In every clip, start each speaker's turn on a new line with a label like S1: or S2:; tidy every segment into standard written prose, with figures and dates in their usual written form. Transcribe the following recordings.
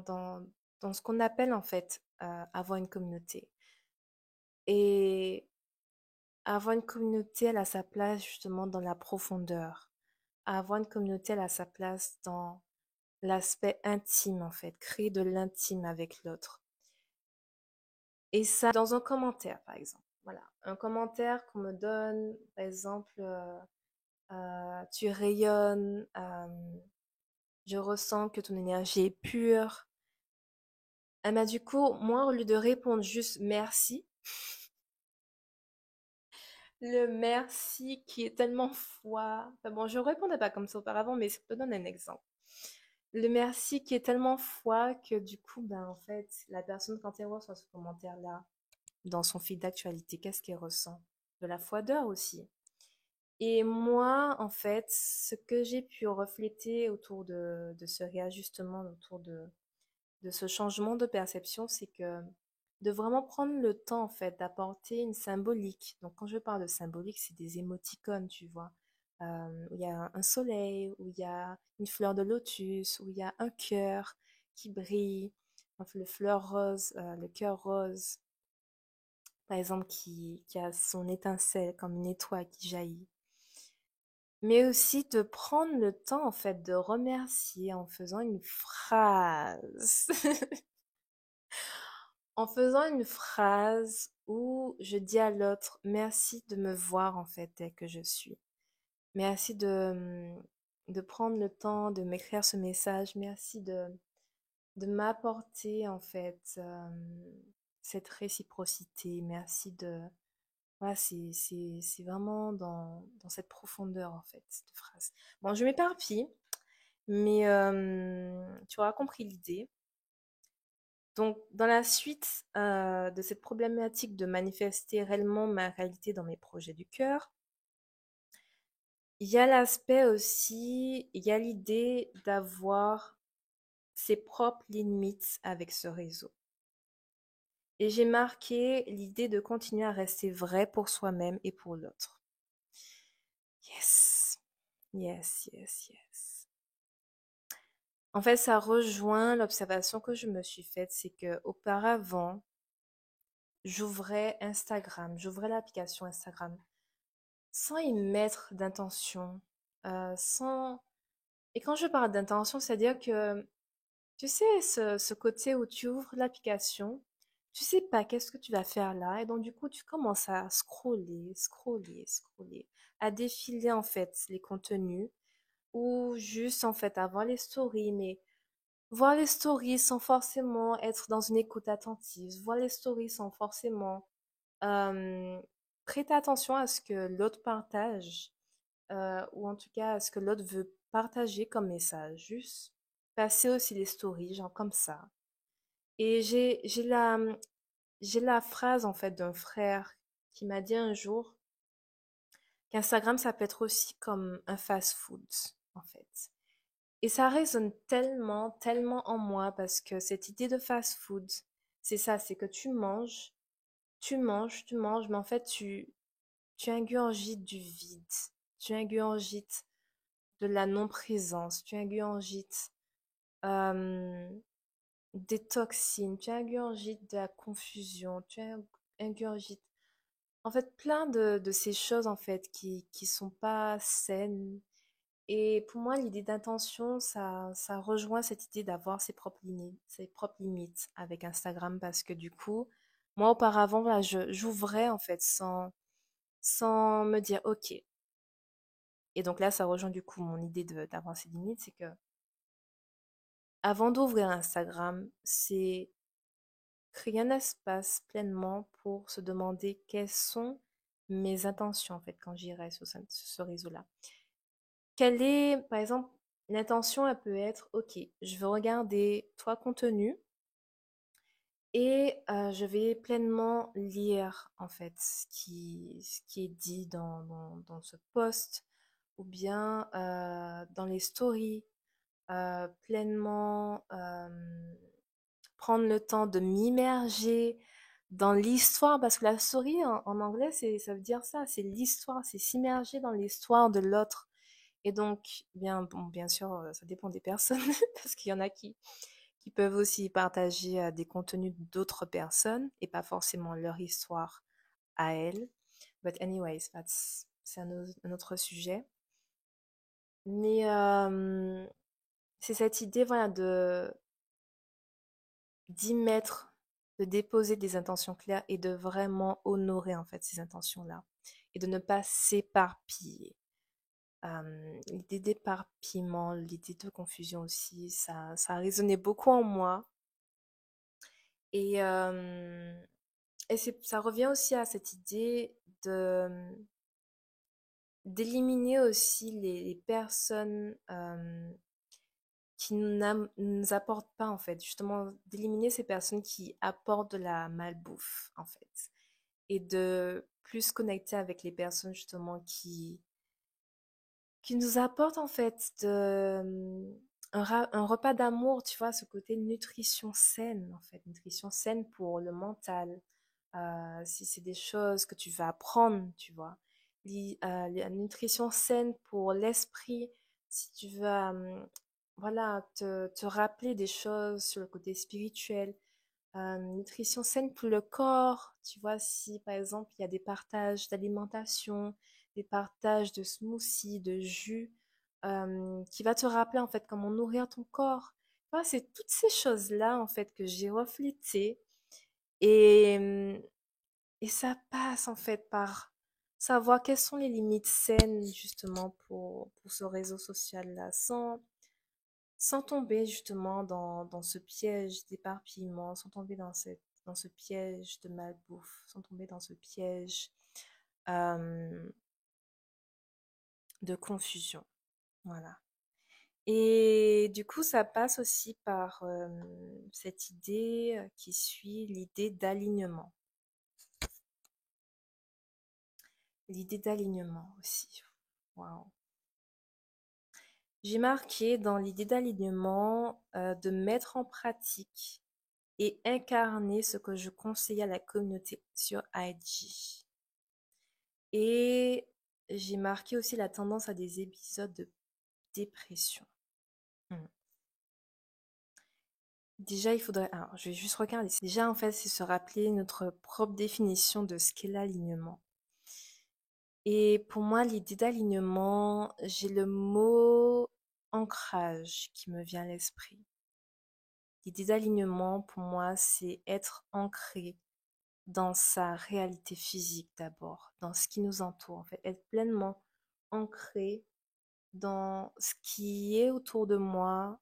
S1: dans, dans ce qu'on appelle en fait avoir une communauté. Et avoir une communauté, elle a sa place justement dans la profondeur. Avoir une communauté, elle a sa place dans l'aspect intime en fait, créer de l'intime avec l'autre. Et ça, dans un commentaire par exemple. Voilà, un commentaire qu'on me donne, par exemple, tu rayonnes, je ressens que ton énergie est pure. Ah bah du coup, moi, au lieu de répondre juste merci, le merci qui est tellement froid. Enfin bon, je répondais pas comme ça auparavant, mais je te donne un exemple. Le merci qui est tellement froid que du coup, ben en fait, la personne quand elle reçoit ce commentaire-là dans son fil d'actualité, qu'est-ce qu'elle ressent? De la froideur aussi. Et moi, en fait, ce que j'ai pu refléter autour de ce réajustement, autour de ce changement de perception, c'est que de vraiment prendre le temps, en fait, d'apporter une symbolique. Donc, quand je parle de symbolique, c'est des émoticônes, tu vois, où il y a un soleil, où il y a une fleur de lotus, où il y a un cœur qui brille, enfin, le fleur rose, le cœur rose, par exemple, qui a son étincelle comme une étoile qui jaillit. Mais aussi de prendre le temps, en fait, de remercier en faisant une phrase. En faisant une phrase où je dis à l'autre, merci de me voir en fait tel que je suis. Merci de prendre le temps de m'écrire ce message. Merci de m'apporter en fait cette réciprocité. Merci de... Voilà, c'est vraiment dans cette profondeur en fait, cette phrase. Bon, je m'éparpille, mais tu auras compris l'idée. Donc, dans la suite de cette problématique de manifester réellement ma réalité dans mes projets du cœur, il y a l'aspect aussi, il y a l'idée d'avoir ses propres limites avec ce réseau. Et j'ai marqué l'idée de continuer à rester vrai pour soi-même et pour l'autre. Yes, yes, yes, yes. En fait, ça rejoint l'observation que je me suis faite, c'est que auparavant, j'ouvrais l'application Instagram sans y mettre d'intention, sans... Et quand je parle d'intention, c'est-à-dire que, tu sais, ce côté où tu ouvres l'application, tu sais pas qu'est-ce que tu vas faire là, et donc du coup, tu commences à scroller, scroller, scroller, à défiler en fait les contenus, ou juste en fait à voir les stories, mais voir les stories sans forcément être dans une écoute attentive, voir les stories sans forcément euh, prêter attention à ce que l'autre partage ou en tout cas ce que l'autre veut partager comme message. Juste passer aussi les stories, genre comme ça. Et j'ai la phrase en fait d'un frère qui m'a dit un jour qu'Instagram ça peut être aussi comme un fast-food en fait. Et ça résonne tellement, tellement en moi parce que cette idée de fast-food, c'est ça, c'est que tu manges, tu manges, tu manges, mais en fait tu ingurgites du vide, tu ingurgites de la non-présence, tu ingurgites euh, des toxines, tu ingurgites de la confusion, ingurgites en fait plein de ces choses en fait qui sont pas saines. Et pour moi, l'idée d'intention, ça rejoint cette idée d'avoir ses propres limites avec Instagram parce que du coup, moi auparavant, voilà, j'ouvrais en fait sans me dire ok. Et donc là, ça rejoint du coup mon idée d'avoir ces limites, c'est que avant d'ouvrir Instagram, c'est créer un espace pleinement pour se demander quelles sont mes intentions en fait quand j'irai sur ce réseau-là. Quelle est, par exemple, l'intention, elle peut être, ok, je veux regarder trois contenus et je vais pleinement lire en fait ce qui est dit dans ce post ou bien dans les stories, pleinement prendre le temps de m'immerger dans l'histoire, parce que la story en anglais, ça veut dire ça, c'est l'histoire, c'est s'immerger dans l'histoire de l'autre. Et donc, bien, bon, bien sûr, ça dépend des personnes, parce qu'il y en a qui peuvent aussi partager des contenus d'autres personnes et pas forcément leur histoire à elles. But anyways, c'est un autre sujet. Mais c'est cette idée, voilà, d'y mettre, de déposer des intentions claires et de vraiment honorer en fait ces intentions-là et de ne pas s'éparpiller. L'idée d'éparpillement, l'idée de confusion aussi, ça a résonné beaucoup en moi. Et, euh, ça revient aussi à cette idée d'éliminer aussi les personnes qui nous apportent pas, en fait. Justement, d'éliminer ces personnes qui apportent de la malbouffe, en fait. Et de plus connecter avec les personnes, justement, qui nous apportent, en fait, un repas d'amour, tu vois, ce côté nutrition saine, en fait. Nutrition saine pour le mental. Si c'est des choses que tu vas apprendre, tu vois. La nutrition saine pour l'esprit, si tu vas, voilà, te rappeler des choses sur le côté spirituel. Nutrition saine pour le corps, tu vois, si par exemple il y a des partages d'alimentation, des partages de smoothies, de jus, qui va te rappeler en fait comment nourrir ton corps. Tu vois, c'est toutes ces choses-là en fait que j'ai reflétées et, et ça passe en fait par savoir quelles sont les limites saines justement pour ce réseau social-là, sans tomber justement dans ce piège d'éparpillement, sans tomber dans ce piège de malbouffe, sans tomber dans ce piège euh, de confusion. Voilà. Et du coup, ça passe aussi par cette idée qui suit l'idée d'alignement. L'idée d'alignement aussi. Waouh. J'ai marqué dans l'idée d'alignement de mettre en pratique et incarner ce que je conseille à la communauté sur IG. Et j'ai marqué aussi la tendance à des épisodes de dépression. Hmm. Déjà, il faudrait... Alors, je vais juste regarder. Déjà, en fait, c'est se rappeler notre propre définition de ce qu'est l'alignement. Et pour moi, l'idée d'alignement, j'ai le mot ancrage qui me vient à l'esprit. L'idée d'alignement, pour moi, c'est être ancré dans sa réalité physique d'abord, dans ce qui nous entoure, en fait, être pleinement ancré dans ce qui est autour de moi,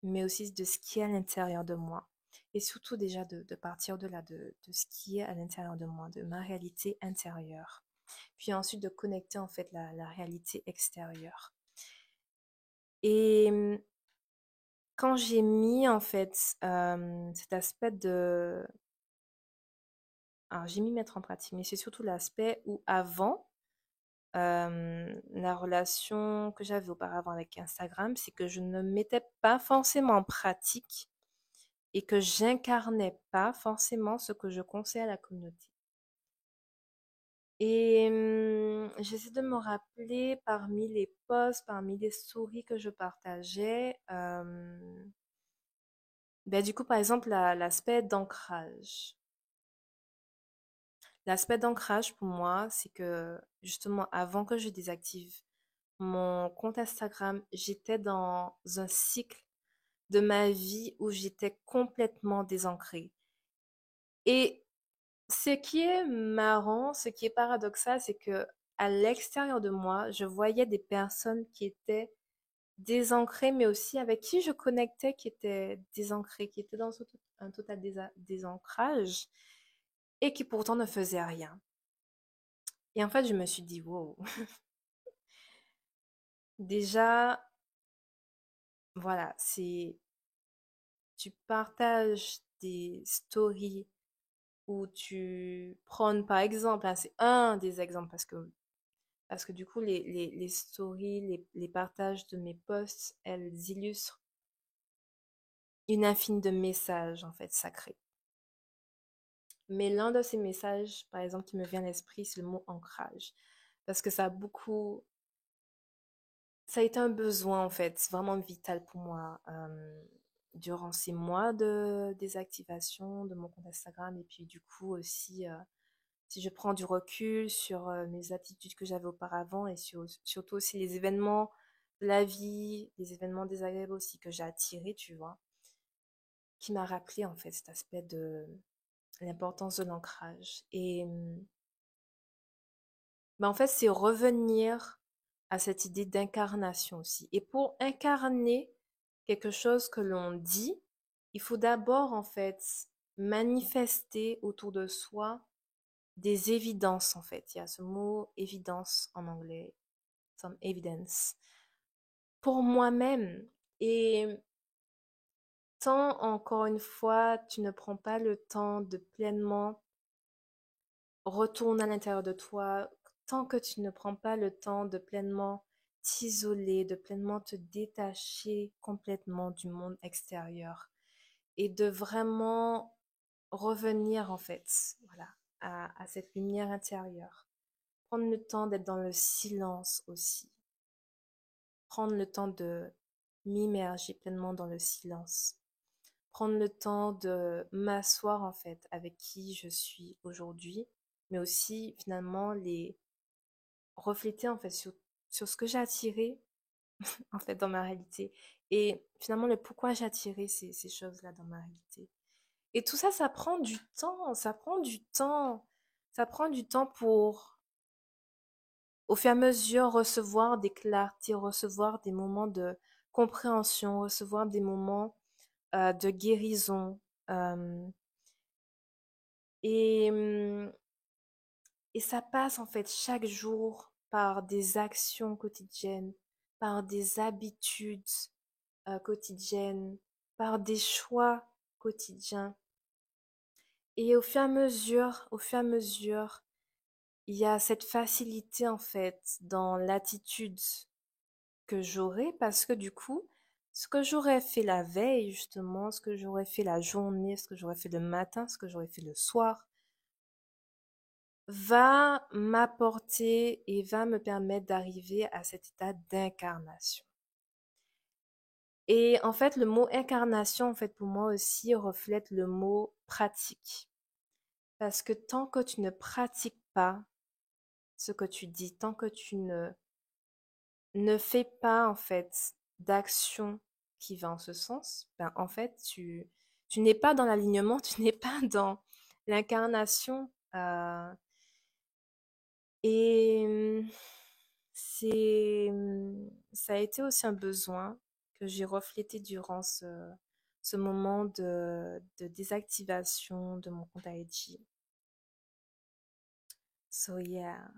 S1: mais aussi de ce qui est à l'intérieur de moi. Et surtout déjà de partir de là, de ce qui est à l'intérieur de moi, de ma réalité intérieure. Puis ensuite de connecter en fait la réalité extérieure. Et quand j'ai mis en fait cet aspect de... Alors j'ai mis mettre en pratique, mais c'est surtout l'aspect où avant, la relation que j'avais auparavant avec Instagram, c'est que je ne mettais pas forcément en pratique et que j'incarnais pas forcément ce que je conseille à la communauté. Et j'essaie de me rappeler parmi les posts, parmi les stories que je partageais, ben, du coup, par exemple, l'aspect d'ancrage. L'aspect d'ancrage pour moi, c'est que justement, avant que je désactive mon compte Instagram, j'étais dans un cycle de ma vie où j'étais complètement désancrée. Et ce qui est marrant, ce qui est paradoxal, c'est que à l'extérieur de moi, je voyais des personnes qui étaient désancrées, mais aussi avec qui je connectais, qui étaient désancrées, qui étaient dans un total désancrage et qui pourtant ne faisaient rien. Et en fait, je me suis dit, wow, déjà, voilà, tu partages des stories où tu prônes, par exemple, hein, c'est un des exemples parce que du coup, les stories, les partages de mes posts, elles illustrent une infinie de messages, en fait, sacrés. Mais l'un de ces messages, par exemple, qui me vient à l'esprit, c'est le mot ancrage. Parce que ça a été un besoin, en fait, vraiment vital pour moi. durant ces mois de désactivation de mon compte Instagram. Et puis du coup aussi, si je prends du recul sur mes attitudes que j'avais auparavant et surtout aussi les événements de la vie, les événements désagréables aussi que j'ai attirés, tu vois, qui m'a rappelé en fait cet aspect de l'importance de l'ancrage. Et ben, en fait, c'est revenir à cette idée d'incarnation aussi. Et pour incarner quelque chose que l'on dit, il faut d'abord en fait manifester autour de soi des évidences en fait. Il y a ce mot évidence en anglais, some evidence, pour moi-même. Et tant encore une fois, tu ne prends pas le temps de pleinement retourner à l'intérieur de toi, tant que tu ne prends pas le temps de pleinement t'isoler, de pleinement te détacher complètement du monde extérieur et de vraiment revenir en fait, voilà, à cette lumière intérieure. Prendre le temps d'être dans le silence aussi. Prendre le temps de m'immerger pleinement dans le silence. Prendre le temps de m'asseoir en fait avec qui je suis aujourd'hui, mais aussi finalement les refléter en fait sur ce que j'ai attiré en fait dans ma réalité et finalement le pourquoi j'ai attiré ces choses-là dans ma réalité. Et tout ça, ça prend du temps, ça prend du temps, ça prend du temps pour au fur et à mesure recevoir des clartés, recevoir des moments de compréhension, recevoir des moments de guérison. euh, et, hum, et ça passe en fait chaque jour par des actions quotidiennes, par des habitudes quotidiennes, par des choix quotidiens. Et au fur et à mesure, il y a cette facilité en fait dans l'attitude que j'aurais parce que du coup, ce que j'aurais fait la veille justement, ce que j'aurais fait la journée, ce que j'aurais fait le matin, ce que j'aurais fait le soir, va m'apporter et va me permettre d'arriver à cet état d'incarnation. Et en fait, le mot incarnation, en fait, pour moi aussi, reflète le mot pratique. Parce que tant que tu ne pratiques pas ce que tu dis, tant que tu ne fais pas, en fait, d'action qui va en ce sens, ben, en fait, tu n'es pas dans l'alignement, tu n'es pas dans l'incarnation. Et ça a été aussi un besoin que j'ai reflété durant ce moment de désactivation de mon compte IG. So yeah.